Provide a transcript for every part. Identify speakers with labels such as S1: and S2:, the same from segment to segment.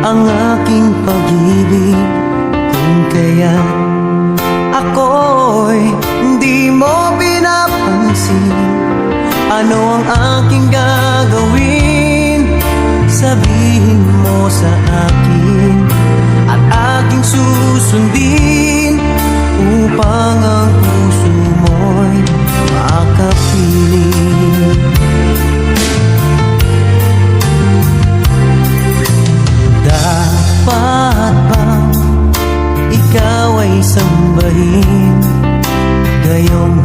S1: ang aking pag-ibig, kung kaya ako'y hindi mo pinapansin. Ano ang aking gagawin? Sabihin mo sa akin at aking susundin, upang ang puso mo'y makapiling. Dapat bang ikaw ay sambahin, gayong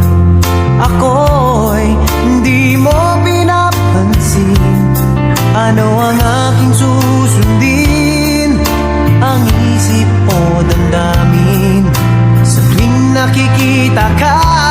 S1: ako'y hindi mo pinapansin? Ano ang aking susundin? Ang isip o damdamin sa tuwing nakikita ka?